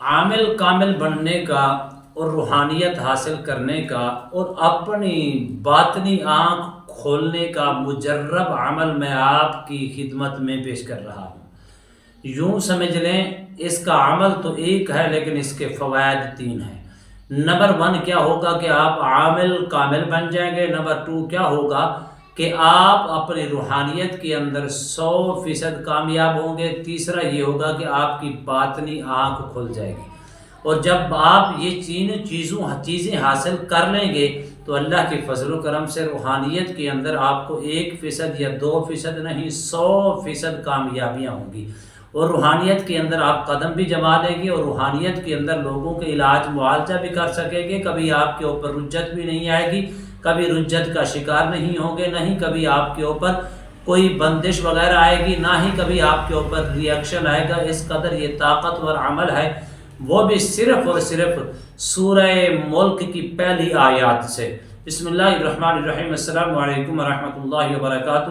عامل کامل بننے کا اور روحانیت حاصل کرنے کا اور اپنی باطنی آنکھ کھولنے کا مجرب عمل میں آپ کی خدمت میں پیش کر رہا ہوں۔ یوں سمجھ لیں اس کا عمل تو ایک ہے لیکن اس کے فوائد 3 ہیں۔ نمبر 1 کیا ہوگا کہ آپ عامل کامل بن جائیں گے۔ نمبر 2 کیا ہوگا کہ آپ اپنی روحانیت کے اندر 100% کامیاب ہوں گے۔ تیسرا یہ ہوگا کہ آپ کی باطنی آنکھ کھل جائے گی، اور جب آپ یہ چیزیں حاصل کر لیں گے تو اللہ کے فضل و کرم سے روحانیت کے اندر آپ کو 1% یا 2% نہیں 100% کامیابیاں ہوں گی، اور روحانیت کے اندر آپ قدم بھی جما لیں گے، اور روحانیت کے اندر لوگوں کے علاج معالجہ بھی کر سکیں گے۔ کبھی آپ کے اوپر رجت بھی نہیں آئے گی، کبھی رجت کا شکار نہیں ہوں گے، نہ ہی کبھی آپ کے اوپر کوئی بندش وغیرہ آئے گی، نہ ہی کبھی آپ کے اوپر ریئیکشن آئے گا۔ اس قدر یہ طاقتور عمل ہے، وہ بھی صرف اور صرف سورہ ملک کی پہلی آیات سے۔ بسم اللہ الرحمن الرحیم۔ السلام علیکم ورحمۃ اللہ وبرکاتہ۔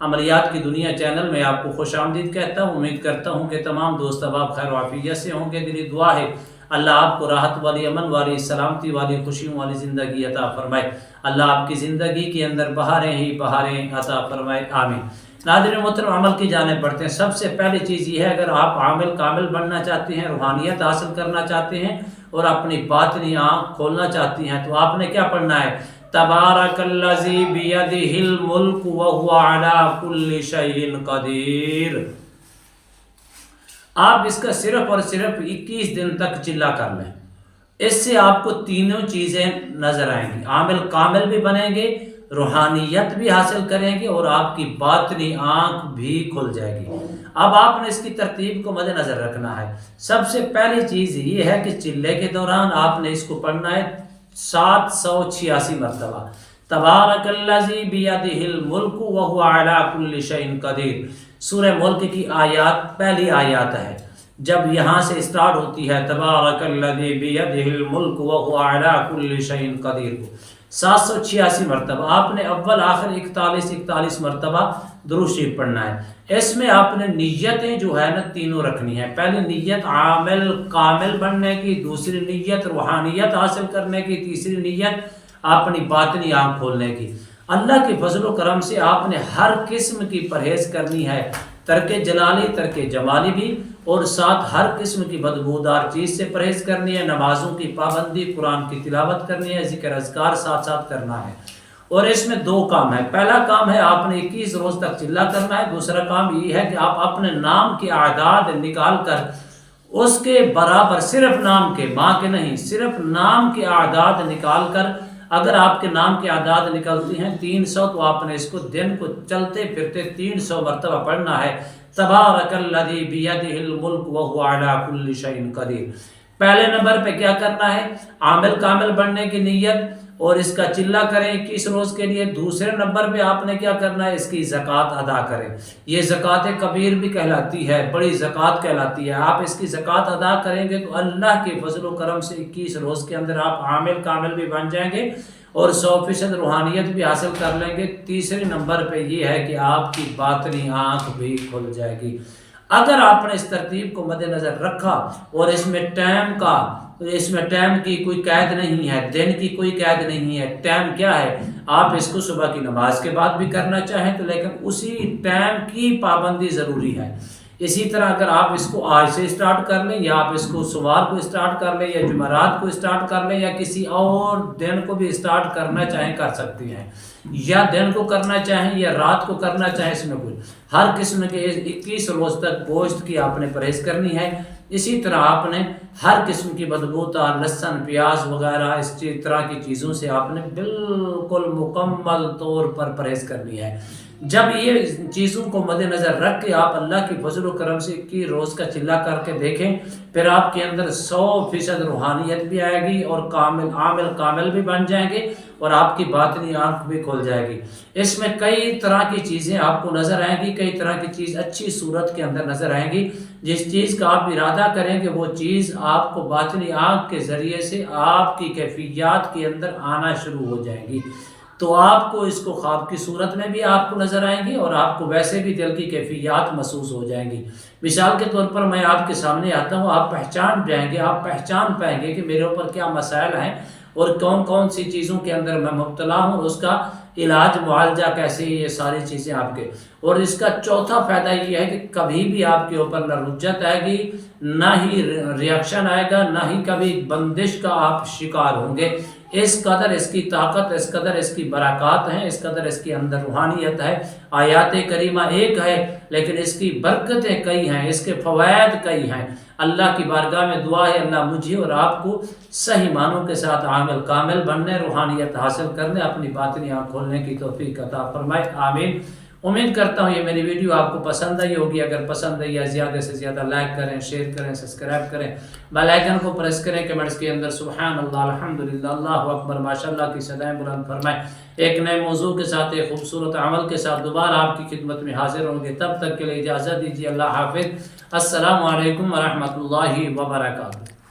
عملیات کی دنیا چینل میں آپ کو خوش آمدید کہتا ہوں۔ امید کرتا ہوں کہ تمام دوست احباب خیر و عافیت سے ہوں گے۔ دلی دعا ہے اللہ آپ کو راحت والی، امن والی، سلامتی والی، خوشیوں والی زندگی عطا فرمائے۔ اللہ آپ کی زندگی کے اندر بہاریں ہی بہاریں عطا فرمائے، آمین۔ ناظرین محترم، عمل کی جانب بڑھتے ہیں۔ سب سے پہلی چیز یہ ہے، اگر آپ عامل کامل بننا چاہتے ہیں، روحانیت حاصل کرنا چاہتے ہیں اور اپنی باطنی آنکھ کھولنا چاہتی ہیں، تو آپ نے کیا پڑھنا ہے؟ تبارک الذی بیدہ الملک وہو علی کل شیء قدیر۔ آپ اس کا صرف اور صرف 21 دن تک چلا کر لیں، اس سے آپ کو تینوں چیزیں نظر آئیں گی۔ عامل کامل بھی بنیں گے، روحانیت بھی حاصل کریں گے، اور آپ کی باطنی آنکھ بھی کھل جائے گی۔ اب آپ نے اس کی ترتیب کو مد نظر رکھنا ہے۔ سب سے پہلی چیز یہ ہے کہ چلے کے دوران آپ نے اس کو پڑھنا ہے 786 مرتبہ۔ تبارک الذی بیدہ الملک وہو علی کل شیء قدیر۔ سورہ ملک کی آیات پہلی آیات ہے، جب یہاں سے اسٹارٹ ہوتی ہے تبارک الذی بیدہ الملک وہو علی کل شیء قدیر کو 786 مرتبہ آپ نے اول آخر 41 مرتبہ درود شریف پڑھنا ہے۔ اس میں آپ نے نیتیں جو ہے نا تینوں رکھنی ہے۔ پہلی نیت عامل کامل بننے کی، دوسری نیت روحانیت حاصل کرنے کی، تیسری نیت اپنی باطنی آنکھ کھولنے کی۔ اللہ کے فضل و کرم سے آپ نے ہر قسم کی پرہیز کرنی ہے، ترک جلالی ترک جمالی بھی، اور ساتھ ہر قسم کی بدبودار چیز سے پرہیز کرنی ہے۔ نمازوں کی پابندی، قرآن کی تلاوت کرنی ہے، ذکر اذکار ساتھ ساتھ کرنا ہے۔ اور اس میں 2 کام ہے۔ پہلا کام ہے آپ نے 21 روز تک چلا کرنا ہے۔ دوسرا کام یہ ہے کہ آپ اپنے نام کے اعداد نکال کر اس کے برابر، صرف نام کے، ماں کے نہیں، صرف نام کے اعداد نکال کر، اگر آپ کے نام کے اعداد نکلتی ہیں 300، تو آپ نے اس کو دن کو چلتے پھرتے 300 مرتبہ پڑھنا ہے۔ تبارک الذی بیدہ الملک وہو علی کل شیء قدیر۔ پہلے نمبر پہ کیا کرنا ہے؟ عامل کامل بننے کی نیت، اور اس کا چلہ کریں 21 روز کے لیے۔ دوسرے نمبر پہ آپ نے کیا کرنا ہے؟ اس کی زکوٰۃ ادا کریں۔ یہ زکوٰۃ کبیر بھی کہلاتی ہے، بڑی زکوٰۃ کہلاتی ہے۔ آپ اس کی زکوٰۃ ادا کریں گے تو اللہ کے فضل و کرم سے 21 روز کے اندر آپ عامل کامل بھی بن جائیں گے اور 100% روحانیت بھی حاصل کر لیں گے۔ تیسرے نمبر پہ یہ ہے کہ آپ کی باطنی آنکھ بھی کھل جائے گی۔ اگر آپ نے اس ترتیب کو مد نظر رکھا، اور اس میں ٹائم کی کوئی قید نہیں ہے، دن کی کوئی قید نہیں ہے۔ ٹائم کیا ہے؟ آپ اس کو صبح کی نماز کے بعد بھی کرنا چاہیں تو، لیکن اسی ٹائم کی پابندی ضروری ہے۔ اسی طرح اگر آپ اس کو آج سے اسٹارٹ کر لیں، یا آپ اس کو سوار کو اسٹارٹ کر لیں، یا جمعرات کو اسٹارٹ کر لیں، یا کسی اور دن کو بھی اسٹارٹ کرنا چاہیں کر سکتی ہیں، یا دن کو کرنا چاہیں یا رات کو کرنا چاہیں، اس میں کوئی ہر قسم کے 21 روز تک گوشت کی آپ نے پرہیز کرنی ہے۔ اسی طرح آپ نے ہر قسم کی بدبودار لہسن، پیاز وغیرہ اس طرح کی چیزوں سے آپ نے بالکل مکمل طور پر پرہیز کرنی ہے۔ جب یہ چیزوں کو مد نظر رکھ کے آپ اللہ کی فضل و کرم سے 21 روز کا چلا کر کے دیکھیں، پھر آپ کے اندر 100% روحانیت بھی آئے گی، اور عامل کامل بھی بن جائیں گے، اور آپ کی باطنی آنکھ بھی کھل جائے گی۔ اس میں کئی طرح کی چیزیں آپ کو نظر آئیں گی، کئی طرح کی چیز اچھی صورت کے اندر نظر آئیں گی۔ جس چیز کا آپ ارادہ کریں گے وہ چیز آپ کو باطنی آنکھ کے ذریعے سے آپ کی کیفیات کے اندر آنا شروع ہو جائے گی۔ تو آپ کو اس کو خواب کی صورت میں بھی آپ کو نظر آئیں گی اور آپ کو ویسے بھی دل کی کیفیات محسوس ہو جائیں گی۔ مثال کے طور پر میں آپ کے سامنے آتا ہوں، آپ پہچان جائیں گے، آپ پہچان پائیں گے کہ میرے اوپر کیا مسائل ہیں اور کون کون سی چیزوں کے اندر میں مبتلا ہوں اور اس کا علاج معالجہ کیسے، یہ ساری چیزیں آپ کے۔ اور اس کا چوتھا فائدہ یہ ہے کہ کبھی بھی آپ کے اوپر نہ رجت آئے گی، نہ ہی ریاکشن آئے گا، نہ ہی کبھی بندش کا آپ شکار ہوں گے۔ اس قدر اس کی طاقت، اس قدر اس کی برکات ہیں، اس قدر اس کے اندر روحانیت ہے۔ آیات کریمہ ایک ہے لیکن اس کی برکتیں کئی ہیں، اس کے فوائد کئی ہیں۔ اللہ کی بارگاہ میں دعا ہے اللہ مجھے اور آپ کو صحیح معنوں کے ساتھ عامل کامل بننے، روحانیت حاصل کرنے، اپنی باطنی آنکھ کھولنے کی توفیق عطا فرمائے، آمین۔ امید کرتا ہوں یہ میری ویڈیو آپ کو پسند آئی ہوگی۔ اگر پسند آئی ہے زیادہ سے زیادہ لائک کریں، شیئر کریں، سبسکرائب کریں، بیل آئیکن کو پریس کریں، کمنٹس کے اندر سبحان اللہ، الحمدللہ، اللہ اکبر، ماشاءاللہ کی صدائیں بلند فرمائیں۔ ایک نئے موضوع کے ساتھ، ایک خوبصورت عمل کے ساتھ دوبارہ آپ کی خدمت میں حاضر ہوں گے۔ تب تک کے لیے اجازت دیجیے، اللہ حافظ، السلام علیکم ورحمۃ اللہ وبرکاتہ۔